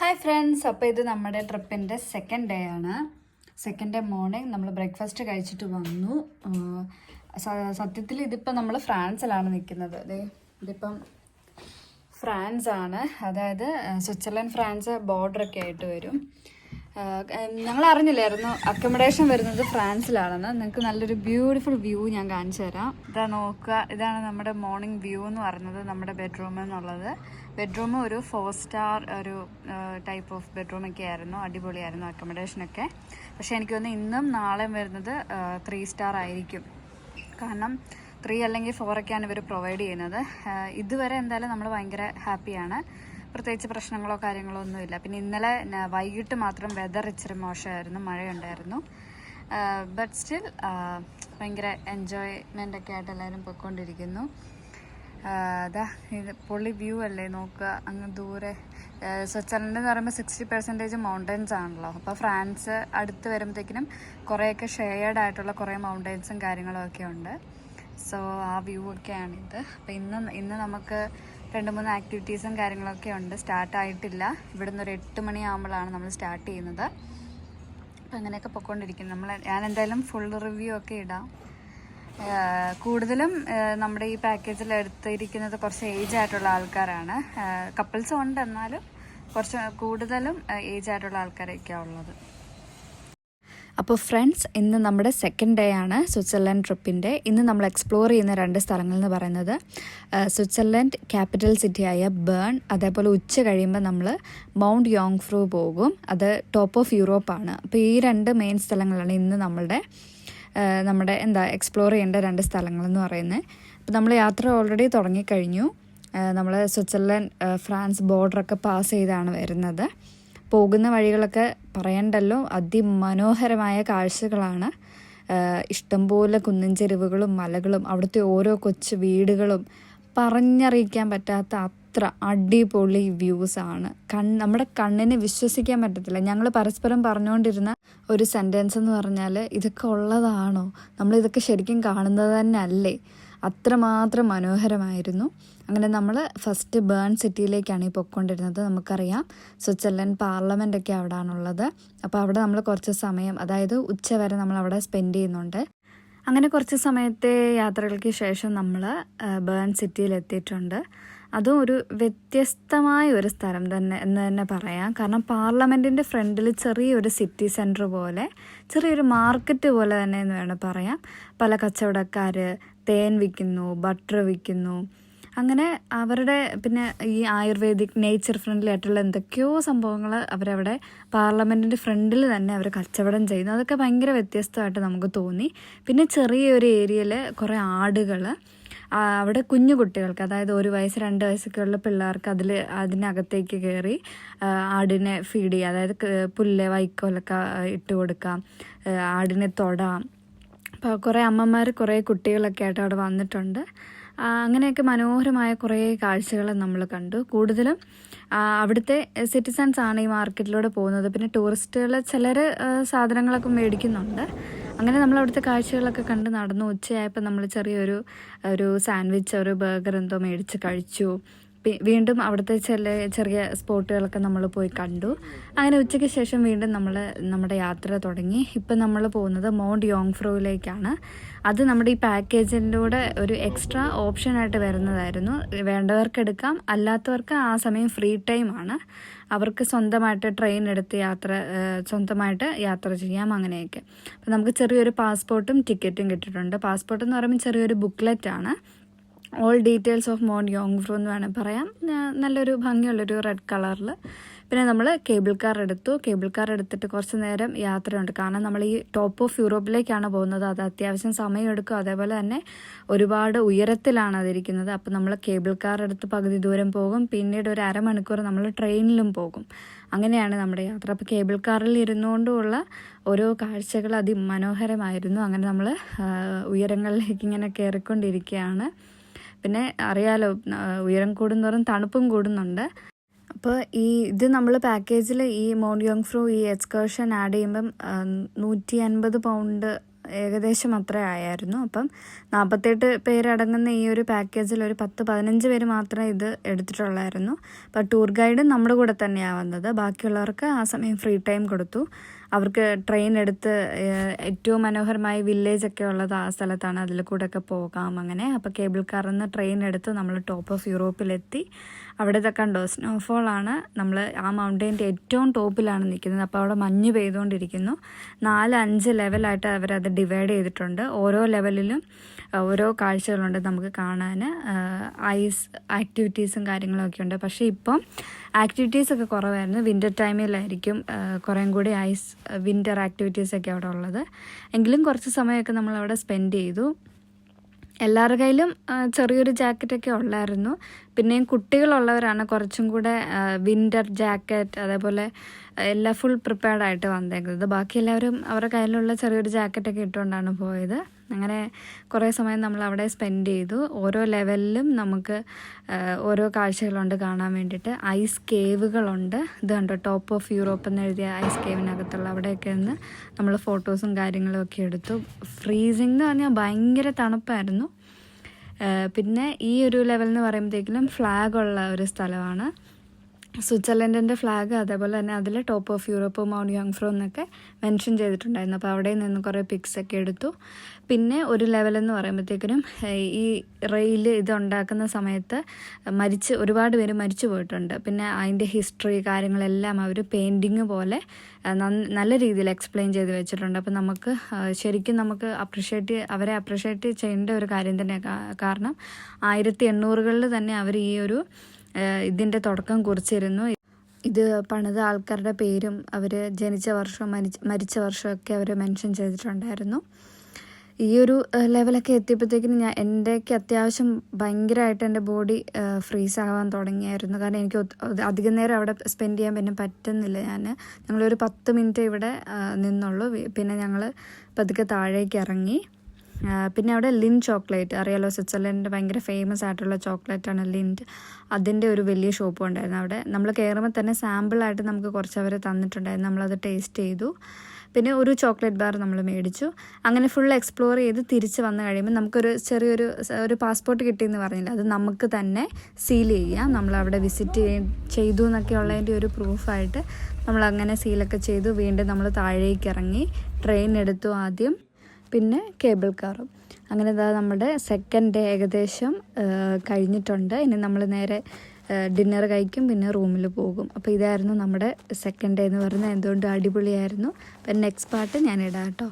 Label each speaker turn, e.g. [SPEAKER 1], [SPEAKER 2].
[SPEAKER 1] Hi friends, അപ്പോൾ ഇത് നമ്മുടെ ട്രിപ്പിൻ്റെ സെക്കൻഡ് ഡേ ആണ്. സെക്കൻഡ് ഡേ മോർണിംഗ് നമ്മൾ ബ്രേക്ക്ഫാസ്റ്റ് കഴിച്ചിട്ട് വന്നു. സത്യത്തിൽ ഇതിപ്പോൾ നമ്മൾ ഫ്രാൻസിലാണ് നിൽക്കുന്നത്. ഇതിപ്പം ഫ്രാൻസ് ആണ്, അതായത് സ്വിറ്റ്സർലൻഡ് ഫ്രാൻസ് ബോർഡറൊക്കെ ആയിട്ട് വരും. ഞങ്ങൾ അറിഞ്ഞില്ലായിരുന്നു അക്കോമഡേഷൻ വരുന്നത് ഫ്രാൻസിലാണെന്ന്. നിങ്ങൾക്ക് നല്ലൊരു ബ്യൂട്ടിഫുൾ വ്യൂ ഞാൻ കാണിച്ചു തരാം. ഇതാ നോക്കുക, ഇതാണ് നമ്മുടെ മോർണിംഗ് വ്യൂ എന്ന് പറയുന്നത്, നമ്മുടെ ബെഡ്റൂം എന്നുള്ളത്. ബെഡ്റൂം ഒരു 4 സ്റ്റാർ ഒരു ടൈപ്പ് ഓഫ് ബെഡ്റൂമൊക്കെ ആയിരുന്നു. അടിപൊളിയായിരുന്നു അക്കോമഡേഷനൊക്കെ. പക്ഷേ എനിക്ക് തോന്നുന്നു ഇന്നും നാളെയും വരുന്നത് 3 സ്റ്റാർ ആയിരിക്കും. കാരണം 3 അല്ലെങ്കിൽ 4 ഒക്കെയാണ് ഇവർ പ്രൊവൈഡ് ചെയ്യുന്നത്. ഇതുവരെ എന്തായാലും നമ്മൾ ഭയങ്കര ഹാപ്പിയാണ്. പ്രത്യേകിച്ച് പ്രശ്നങ്ങളോ കാര്യങ്ങളോ ഒന്നുമില്ല. പിന്നെ ഇന്നലെ വൈകിട്ട് മാത്രം വെതർ ഇച്ചിരി മോശമായിരുന്നു, മഴയുണ്ടായിരുന്നു. ബട്ട് സ്റ്റിൽ ഭയങ്കര എൻജോയ്മെൻ്റ് ഒക്കെ ആയിട്ട് എല്ലാവരും പോയിക്കൊണ്ടിരിക്കുന്നു. അതാ ഇത് പൊളി വ്യൂ അല്ലേ, നോക്കുക അങ്ങ് ദൂരെ. സ്വിറ്റ്സർലൻഡ് എന്ന് പറയുമ്പോൾ 60% മൗണ്ടൻസ് ആണല്ലോ. അപ്പോൾ ഫ്രാൻസ് അടുത്ത് വരുമ്പോഴത്തേക്കിനും കുറേയൊക്കെ ഷെയർഡ് ആയിട്ടുള്ള കുറേ മൗണ്ടൻസും കാര്യങ്ങളും ഒക്കെ ഉണ്ട്. സോ ആ വ്യൂ ഒക്കെയാണിത്. അപ്പോൾ ഇന്ന് നമുക്ക് 2-3 ആക്ടിവിറ്റീസും കാര്യങ്ങളൊക്കെ ഉണ്ട്. സ്റ്റാർട്ടായിട്ടില്ല. ഇവിടുന്ന് ഒരു 8 മണിയാകുമ്പോഴാണ് നമ്മൾ സ്റ്റാർട്ട് ചെയ്യുന്നത്. അപ്പോൾ അങ്ങനെയൊക്കെ പൊയ്ക്കൊണ്ടിരിക്കുന്നു. ഞാൻ എന്തായാലും ഫുൾ റിവ്യൂ ഒക്കെ ഇടാം. കൂടുതലും നമ്മുടെ ഈ പാക്കേജിൽ എടുത്തിരിക്കുന്നത് കുറച്ച് ഏജ് ആയിട്ടുള്ള ആൾക്കാരാണ്. കപ്പിൾസും ഉണ്ട്, എന്നാലും കുറച്ച് കൂടുതലും ഏജ് ആയിട്ടുള്ള ആൾക്കാരൊക്കെയാണ് ഉള്ളത്. അപ്പോൾ ഫ്രണ്ട്സ്, ഇന്ന് നമ്മുടെ സെക്കൻഡ് ഡേ ആണ് സ്വിറ്റ്സർലൻഡ് ട്രിപ്പിൻ്റെ. ഇന്ന് നമ്മൾ എക്സ്പ്ലോർ ചെയ്യുന്ന 2 സ്ഥലങ്ങൾ എന്ന് പറയുന്നത് സ്വിറ്റ്സർലൻഡ് ക്യാപിറ്റൽ സിറ്റിയായ ബേൺ, അതേപോലെ ഉച്ച കഴിയുമ്പോൾ നമ്മൾ മൗണ്ട് യോങ്ഫ്രൂ പോകും. അത് ടോപ്പ് ഓഫ് യൂറോപ്പാണ്. അപ്പോൾ ഈ 2 മെയിൻ സ്ഥലങ്ങളാണ് ഇന്ന് നമ്മുടെ എക്സ്പ്ലോർ ചെയ്യേണ്ട 2 സ്ഥലങ്ങളെന്ന് പറയുന്നത്. അപ്പോൾ നമ്മൾ യാത്ര ഓൾറെഡി തുടങ്ങിക്കഴിഞ്ഞു. നമ്മൾ സ്വിറ്റ്സർലൻഡ് ഫ്രാൻസ് ബോർഡറൊക്കെ പാസ് ചെയ്താണ് വരുന്നത്. പോകുന്ന വഴികളൊക്കെ പറയണ്ടല്ലോ, അതിമനോഹരമായ കാഴ്ചകളാണ്. ഇഷ്ടംപോലെ കുന്നിൻ ചെരുവുകളും മലകളും അവിടുത്തെ ഓരോ കൊച്ചു വീടുകളും പറഞ്ഞറിയിക്കാൻ പറ്റാത്ത അത്ര അടിപൊളി വ്യൂസാണ്. നമ്മുടെ കണ്ണിന് വിശ്വസിക്കാൻ പറ്റത്തില്ല. ഞങ്ങൾ പരസ്പരം പറഞ്ഞുകൊണ്ടിരുന്ന ഒരു സെൻറ്റൻസ് എന്ന് പറഞ്ഞാൽ, ഇതൊക്കെ ഉള്ളതാണോ, നമ്മളിതൊക്കെ ശരിക്കും കാണുന്നത് തന്നെ അല്ലേ, അത്രമാത്രം മനോഹരമായിരുന്നു. അങ്ങനെ നമ്മൾ ഫസ്റ്റ് ബേൺ സിറ്റിയിലേക്കാണ് ഈ പൊയ്ക്കൊണ്ടിരുന്നത്. നമുക്കറിയാം സ്വിറ്റ്സർലൻഡ് പാർലമെൻ്റ് ഒക്കെ അവിടെയാണുള്ളത്. അപ്പോൾ അവിടെ നമ്മൾ കുറച്ച് സമയം, അതായത് ഉച്ച വരെ നമ്മൾ അവിടെ സ്പെൻഡ് ചെയ്യുന്നുണ്ട്. അങ്ങനെ കുറച്ച് സമയത്തെ യാത്രകൾക്ക് ശേഷം നമ്മൾ ബേൺ സിറ്റിയിൽ എത്തിയിട്ടുണ്ട്. അതും ഒരു വ്യത്യസ്തമായ ഒരു സ്ഥലം തന്നെ എന്ന് തന്നെ പറയാം. കാരണം പാർലമെൻറ്റിൻ്റെ ഫ്രണ്ടിൽ ചെറിയൊരു സിറ്റി സെൻറ്റർ പോലെ, ചെറിയൊരു മാർക്കറ്റ് പോലെ തന്നെ എന്ന് വേണം പറയാം. പല കച്ചവടക്കാർ തേൻ വിൽക്കുന്നു, ബട്ടർ വിൽക്കുന്നു. അങ്ങനെ അവരുടെ പിന്നെ ഈ ആയുർവേദിക് നേച്ചർ ഫ്രണ്ട്ലി ആയിട്ടുള്ള എന്തൊക്കെയോ സംഭവങ്ങൾ അവരവിടെ പാർലമെൻറ്റിൻ്റെ ഫ്രണ്ടിൽ തന്നെ അവർ കച്ചവടം ചെയ്യുന്നു. അതൊക്കെ ഭയങ്കര വ്യത്യസ്തമായിട്ട് നമുക്ക് തോന്നി. പിന്നെ ചെറിയൊരു ഏരിയയിൽ കുറേ ആടുകൾ, അവിടെ കുഞ്ഞു കുട്ടികൾക്ക്, അതായത് 1 വയസ്സ് 2 വയസ്സൊക്കെ ഉള്ള പിള്ളേർക്ക് അതിനകത്തേക്ക് കയറി ആടിനെ ഫീഡ് ചെയ്യുക. അതായത് പുല്ല് വൈക്കോലൊക്കെ ഇട്ട് കൊടുക്കാം, ആടിനെ തൊടാം. അപ്പോൾ കുറേ അമ്മമാർ കുറേ കുട്ടികളൊക്കെ ആയിട്ട് അവിടെ വന്നിട്ടുണ്ട്. അങ്ങനെയൊക്കെ മനോഹരമായ കുറേ കാഴ്ചകൾ നമ്മൾ കണ്ടു. കൂടുതലും അവിടുത്തെ സിറ്റിസൺസ് ആണ് ഈ മാർക്കറ്റിലൂടെ പോകുന്നത്. പിന്നെ ടൂറിസ്റ്റുകൾ ചിലർ സാധനങ്ങളൊക്കെ മേടിക്കുന്നുണ്ട്. അങ്ങനെ നമ്മൾ അവിടുത്തെ കാഴ്ചകളൊക്കെ കണ്ട് നടന്നു. ഉച്ചയായപ്പോൾ നമ്മൾ ചെറിയൊരു സാൻഡ്വിച്ച്, ഒരു ബർഗർ എന്തോ മേടിച്ച് കഴിച്ചു. വീണ്ടും അവിടുത്തെ ചെറിയ സ്പോട്ടുകളൊക്കെ നമ്മൾ പോയി കണ്ടു. അങ്ങനെ ഉച്ചയ്ക്ക് ശേഷം വീണ്ടും നമ്മുടെ യാത്ര തുടങ്ങി. ഇപ്പം നമ്മൾ പോകുന്നത് മൗണ്ട് യോങ്ഫ്രൂവിലേക്കാണ്. അത് നമ്മുടെ ഈ പാക്കേജിൻ്റെ കൂടെ ഒരു എക്സ്ട്രാ ഓപ്ഷനായിട്ട് വരുന്നതായിരുന്നു. വേണ്ടവർക്ക് എടുക്കാം, അല്ലാത്തവർക്ക് ആ സമയം ഫ്രീ ടൈമാണ്. അവർക്ക് സ്വന്തമായിട്ട് ട്രെയിൻ എടുത്ത് സ്വന്തമായിട്ട് യാത്ര ചെയ്യാം, അങ്ങനെയൊക്കെ. അപ്പം നമുക്ക് ചെറിയൊരു പാസ്പോർട്ടും ടിക്കറ്റും കിട്ടിയിട്ടുണ്ട്. പാസ്പോർട്ട് എന്ന് പറയുമ്പോൾ ചെറിയൊരു ബുക്ക്ലെറ്റാണ്. ഓൾ ഡീറ്റെയിൽസ് ഓഫ് മൗണ്ട് യോങ്ഫ്രൂ എന്ന് വേണം പറയാം. നല്ലൊരു ഭംഗിയുള്ളൊരു റെഡ് കളറിൽ. പിന്നെ നമ്മൾ കേബിൾ കാർ എടുത്തിട്ട് കുറച്ച് നേരം യാത്രയുണ്ട്. കാരണം നമ്മൾ ഈ ടോപ്പ് ഓഫ് യൂറോപ്പിലേക്കാണ് പോകുന്നത്. അത് അത്യാവശ്യം സമയമെടുക്കും. അതേപോലെ തന്നെ ഒരുപാട് ഉയരത്തിലാണ് അതിരിക്കുന്നത്. അപ്പോൾ നമ്മൾ കേബിൾ കാർ എടുത്ത് പകുതി ദൂരം പോകും. പിന്നീട് ഒരു അരമണിക്കൂർ നമ്മൾ ട്രെയിനിലും പോകും. അങ്ങനെയാണ് നമ്മുടെ യാത്ര. അപ്പോൾ കേബിൾ കാറിൽ ഇരുന്നുകൊണ്ടുള്ള ഓരോ കാഴ്ചകൾ അതിമനോഹരമായിരുന്നു. അങ്ങനെ നമ്മൾ ഉയരങ്ങളിലേക്ക് ഇങ്ങനെ കയറിക്കൊണ്ടിരിക്കുകയാണ്. പിന്നെ അറിയാലോ, ഉയരം കൂടുന്നതോറും തണുപ്പും കൂടുന്നുണ്ട്. അപ്പോൾ ഇത് നമ്മൾ പാക്കേജിൽ ഈ മൗണ്ട് യോങ്ഫ്രൂ ഈ എക്സ്കർഷൻ ആഡ് ചെയ്യുമ്പം 150 പൗണ്ട് ഏകദേശം അത്ര ആയായിരുന്നു. അപ്പം 48 പേരടങ്ങുന്ന ഈ ഒരു പാക്കേജിൽ ഒരു 10-15 പേര് മാത്രമേ ഇത് എടുത്തിട്ടുള്ളായിരുന്നു. അപ്പോൾ ടൂർ ഗൈഡ് നമ്മുടെ കൂടെ തന്നെയാണ് വന്നത്. ബാക്കിയുള്ളവർക്ക് ആ സമയം ഫ്രീ ടൈം കൊടുത്തു. അവർക്ക് ട്രെയിൻ എടുത്ത് ഏറ്റവും മനോഹരമായ വില്ലേജൊക്കെ ഉള്ളത് ആ സ്ഥലത്താണ്, അതിൽ കൂടെയൊക്കെ പോകാം അങ്ങനെ. അപ്പോൾ കേബിൾ കാറിൽ നിന്ന് ട്രെയിൻ എടുത്ത് നമ്മൾ ടോപ്പ് ഓഫ് യൂറോപ്പിലെത്തി. അവിടുത്തെ കണ്ടോ സ്നോഫോളാണ്. നമ്മൾ ആ മൗണ്ടെയിൻ്റെ ഏറ്റവും ടോപ്പിലാണ് നിൽക്കുന്നത്. അപ്പോൾ അവിടെ മഞ്ഞ് പെയ്തുകൊണ്ടിരിക്കുന്നു. 4-5 ലെവലായിട്ട് അവരത് ഡിവൈഡ് ചെയ്തിട്ടുണ്ട്. ഓരോ ലെവലിലും ഓരോ കാഴ്ചകളുണ്ട് നമുക്ക് കാണാൻ. ഐസ് ആക്ടിവിറ്റീസും കാര്യങ്ങളൊക്കെ ഉണ്ട്. പക്ഷേ ഇപ്പം ആക്ടിവിറ്റീസൊക്കെ കുറവായിരുന്നു. വിൻ്റർ ടൈമിലായിരിക്കും കുറേം കൂടി വിൻ്റർ ആക്ടിവിറ്റീസൊക്കെ അവിടെ ഉള്ളത്. എങ്കിലും കുറച്ച് സമയമൊക്കെ നമ്മളവിടെ സ്പെൻഡ് ചെയ്തു. എല്ലാവരുടെ കയ്യിലും ചെറിയൊരു ജാക്കറ്റൊക്കെ ഉള്ളായിരുന്നു. പിന്നെയും കുട്ടികളുള്ളവരാണ് കുറച്ചും കൂടെ വിൻ്റർ ജാക്കറ്റ് അതേപോലെ എല്ലാം ഫുൾ പ്രിപ്പയർഡായിട്ട് വന്നേക്കുന്നത്. ബാക്കി എല്ലാവരും അവരുടെ കയ്യിലുള്ള ചെറിയൊരു ജാക്കറ്റൊക്കെ ഇട്ടുകൊണ്ടാണ് പോയത്. അങ്ങനെ കുറേ സമയം നമ്മൾ അവിടെ സ്പെൻഡ് ചെയ്തു. ഓരോ ലെവലിലും നമുക്ക് ഓരോ കാഴ്ചകളുണ്ട് കാണാൻ വേണ്ടിയിട്ട്. ഐസ് കേവുകളുണ്ട്. ഇത് കണ്ടോ ടോപ്പ് ഓഫ് യൂറോപ്പ് എന്ന് എഴുതിയ ഐസ് കേവിനകത്തുള്ള അവിടെയൊക്കെ നിന്ന് നമ്മൾ ഫോട്ടോസും കാര്യങ്ങളും ഒക്കെ എടുത്തു. ഫ്രീസിങ് എന്ന് പറഞ്ഞാൽ ഭയങ്കര തണുപ്പായിരുന്നു. പിന്നെ ഈ ഒരു ലെവൽ എന്ന് പറയുമ്പോഴത്തേക്കിലും ഫ്ലാഗുള്ള ഒരു സ്ഥലമാണ്. സ്വിറ്റ്സർലൻഡിൻ്റെ ഫ്ലാഗ്, അതേപോലെ തന്നെ അതിൽ ടോപ്പ് ഓഫ് യൂറോപ്പ് മൗണ്ട് യോങ്ഫ്രോ എന്നൊക്കെ മെൻഷൻ ചെയ്തിട്ടുണ്ടായിരുന്നു. അപ്പോൾ അവിടെ നിന്ന് കുറേ പിക്സൊക്കെ എടുത്തു. പിന്നെ ഒരു ലെവലെന്ന് പറയുമ്പോഴത്തേക്കിനും ഈ റെയിൽ ഇതുണ്ടാക്കുന്ന സമയത്ത് ഒരുപാട് പേര് മരിച്ചു പോയിട്ടുണ്ട്. പിന്നെ അതിൻ്റെ ഹിസ്റ്ററി കാര്യങ്ങളെല്ലാം അവർ പെയിൻറ്റിങ് പോലെ നല്ല രീതിയിൽ എക്സ്പ്ലെയിൻ ചെയ്ത് വെച്ചിട്ടുണ്ട്. അപ്പോൾ നമുക്ക് ശരിക്കും നമുക്ക് അവരെ അപ്രിഷ്യേറ്റ് ചെയ്യേണ്ട ഒരു കാര്യം തന്നെ. കാരണം 1800-കളിൽ തന്നെ അവർ ഈ ഒരു ഇതിൻ്റെ തുടക്കം കുറിച്ചിരുന്നു. ഇത് പണിത ആൾക്കാരുടെ പേരും അവർ ജനിച്ച വർഷവും മരിച്ച വർഷമൊക്കെ അവർ മെൻഷൻ ചെയ്തിട്ടുണ്ടായിരുന്നു. ഈ ഒരു ലെവലൊക്കെ എത്തിയപ്പോഴത്തേക്കിനും എൻ്റെയൊക്കെ അത്യാവശ്യം ഭയങ്കരമായിട്ട് എൻ്റെ ബോഡി ഫ്രീസ് ആവാൻ തുടങ്ങിയായിരുന്നു. കാരണം എനിക്ക് അധികം നേരം അവിടെ സ്പെൻഡ് ചെയ്യാൻ പിന്നെ പറ്റുന്നില്ല. ഞങ്ങളൊരു 10 മിനിറ്റ് ഇവിടെ നിന്നുള്ളൂ. പിന്നെ ഞങ്ങൾ പതുക്കെ താഴേക്ക് ഇറങ്ങി. പിന്നെ അവിടെ ലിൻഡ് ചോക്ലേറ്റ് അറിയാലോ, സ്വിറ്റ്സർലൻഡിൻ്റെ ഭയങ്കര ഫേമസ് ആയിട്ടുള്ള ചോക്ലേറ്റാണ് ലിൻഡ്. അതിൻ്റെ ഒരു വലിയ ഷോപ്പും ഉണ്ടായിരുന്നു അവിടെ. നമ്മൾ കയറുമ്പോൾ തന്നെ സാമ്പിളായിട്ട് നമുക്ക് കുറച്ച് അവർ തന്നിട്ടുണ്ടായിരുന്നു. നമ്മളത് ടേസ്റ്റ് ചെയ്തു. പിന്നെ ഒരു ചോക്ലേറ്റ് ബാർ നമ്മൾ മേടിച്ചു. അങ്ങനെ ഫുൾ എക്സ്പ്ലോർ ചെയ്ത് തിരിച്ച് വന്നു കഴിയുമ്പോൾ നമുക്കൊരു ചെറിയൊരു പാസ്പോർട്ട് കിട്ടിയെന്ന് പറഞ്ഞില്ല, അത് നമുക്ക് തന്നെ സീൽ ചെയ്യാം. നമ്മളവിടെ വിസിറ്റ് ചെയ്തു എന്നൊക്കെ ഉള്ളതിൻ്റെ ഒരു പ്രൂഫായിട്ട് നമ്മളങ്ങനെ സീലൊക്കെ ചെയ്തു. വീണ്ടും നമ്മൾ താഴേക്ക് ഇറങ്ങി ട്രെയിൻ എടുത്തു ആദ്യം, പിന്നെ കേബിൾ കാറും. അങ്ങനെ നമ്മുടെ സെക്കൻഡ് ഡേ ഏകദേശം കഴിഞ്ഞിട്ടുണ്ട്. ഇനി നമ്മൾ നേരെ ഡിന്നർ കഴിക്കും, പിന്നെ റൂമിൽ പോകും. അപ്പോൾ ഇതായിരുന്നു നമ്മുടെ സെക്കൻഡ് ഡേ എന്ന് പറയുന്നത്. എന്തുകൊണ്ട് അടിപൊളിയായിരുന്നു. അപ്പം നെക്സ്റ്റ് പാർട്ട് ഞാൻ ഇടാം കേട്ടോ.